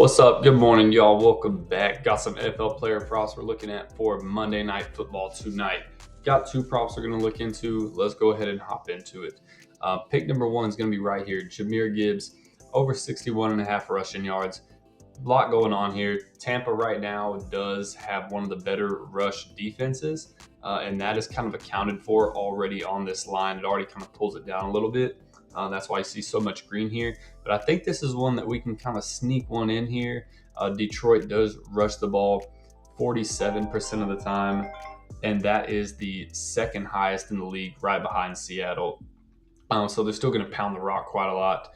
What's up? Good morning, y'all. Welcome back. Got some NFL player props we're looking at for Monday Night Football tonight. Got two props we're going to look into. Let's go ahead and hop into it. Pick number one is going to be right here. Jahmyr Gibbs, over 61.5 rushing yards. A lot going on here. Tampa right now does have one of the better rush defenses, and that is kind of accounted for already on this line. It already kind of pulls it down a little bit. That's why you see so much green here. But I think this is one that we can kind of sneak one in here. Detroit does rush the ball 47% of the time, and that is the second highest in the league, right behind Seattle. So they're still going to pound the rock quite a lot.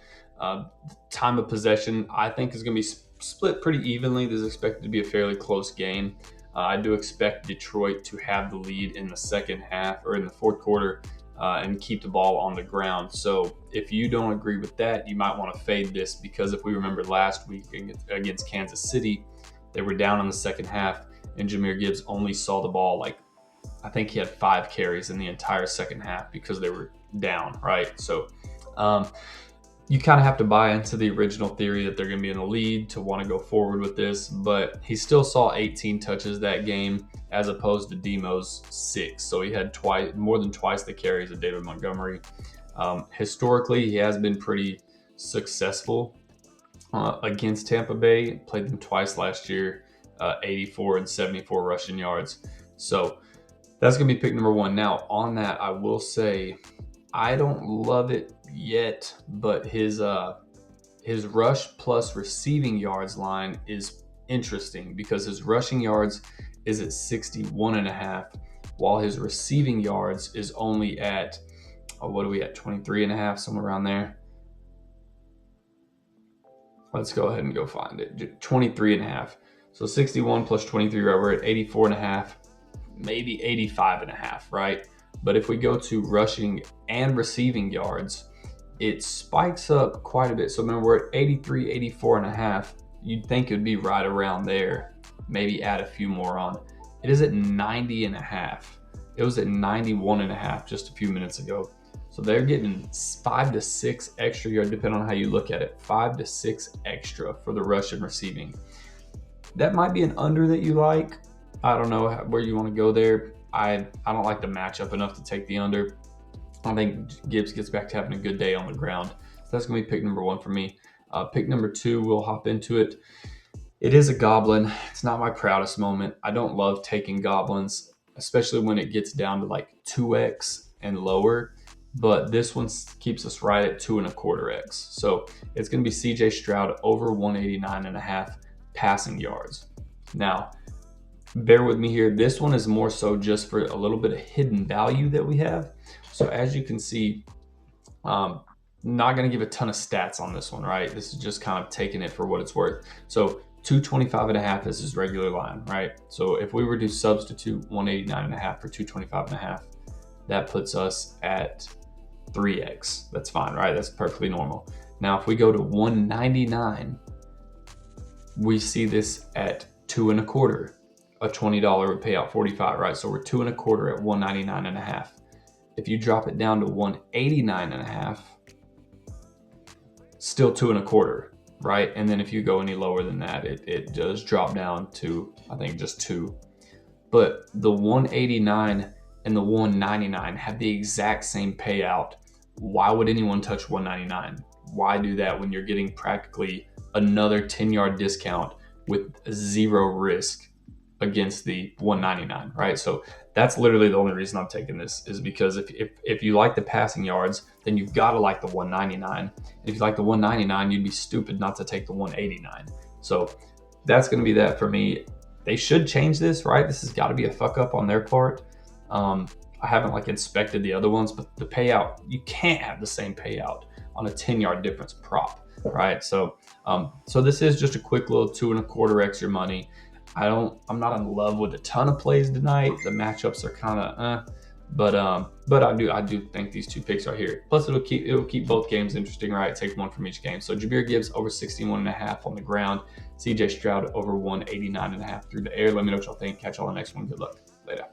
Time of possession, I think, is going to be split pretty evenly. This is expected to be a fairly close game. I do expect Detroit to have the lead in the second half or in the fourth quarter and keep the ball on the ground. So if you don't agree with that, you might want to fade this, because if we remember last week against Kansas City, they were down in the second half and Jahmyr Gibbs only saw the ball I think he had 5 carries in the entire second half because they were down, right? So you kind of have to buy into the original theory that they're going to be in the lead to want to go forward with this, but he still saw 18 touches that game as opposed to Demo's 6. So he had more than twice the carries of David Montgomery. Historically, he has been pretty successful against Tampa Bay. Played them twice last year, 84 and 74 rushing yards. So that's going to be pick number one. Now, on that, I will say I don't love it yet, but his rush plus receiving yards line is interesting because his rushing yards is at 61.5, while his receiving yards is only at, what are we at, 23.5, somewhere around there. Let's go ahead and go find it. 23.5. So 61 plus 23, right? We're at 84.5, maybe 85.5, right? But if we go to rushing and receiving yards, it spikes up quite a bit. So remember, we're at 83, 84.5. You'd think it would be right around there. Maybe add a few more on. It is at 90.5. It was at 91.5 just a few minutes ago. So they're getting 5 to 6 extra yards, depending on how you look at it. 5 to 6 extra for the rush and receiving. That might be an under that you like. I don't know where you want to go there. I don't like the matchup enough to take the under. I think Gibbs gets back to having a good day on the ground. So that's going to be pick number one for me. Pick number two, we'll hop into it. It is a goblin. It's not my proudest moment. I don't love taking goblins, especially when it gets down to like 2x and lower. But this one keeps us right at 2.25x. So it's going to be CJ Stroud over 189.5 passing yards. Now, bear with me here. This one is more so just for a little bit of hidden value that we have. So as you can see, not going to give a ton of stats on this one, right? This is just kind of taking it for what it's worth. So 225.5 is his regular line, right? So if we were to substitute 189.5 for 225.5, that puts us at 3x. That's fine, right? That's perfectly normal. Now, if we go to 199, we see this at 2.25. A $20 would pay out 45, right? So we're 2.25 at 199.5. If you drop it down to 189.5, still 2.25, right? And then if you go any lower than that, it does drop down to, I think, just 2. But the 189 and the 199 have the exact same payout. Why would anyone touch 199? Why do that when you're getting practically another 10-yard discount with 0 risk against the 199, right? So that's literally the only reason I'm taking this, is because if you like the passing yards, then you've got to like the 199. And if you like the 199, you'd be stupid not to take the 189. So that's going to be that for me. They should change this, right? This has got to be a fuck up on their part. I haven't inspected the other ones, but the payout, you can't have the same payout on a 10-yard difference prop, right? So this is just a quick little 2.25x your money. I'm not in love with a ton of plays tonight. The matchups are kind of but I do think these two picks are here. Plus it'll keep both games interesting, right? Take one from each game. So Jahmyr Gibbs over 61.5 on the ground. CJ Stroud over 189.5 through the air. Let me know what y'all think. Catch y'all on the next one. Good luck. Later.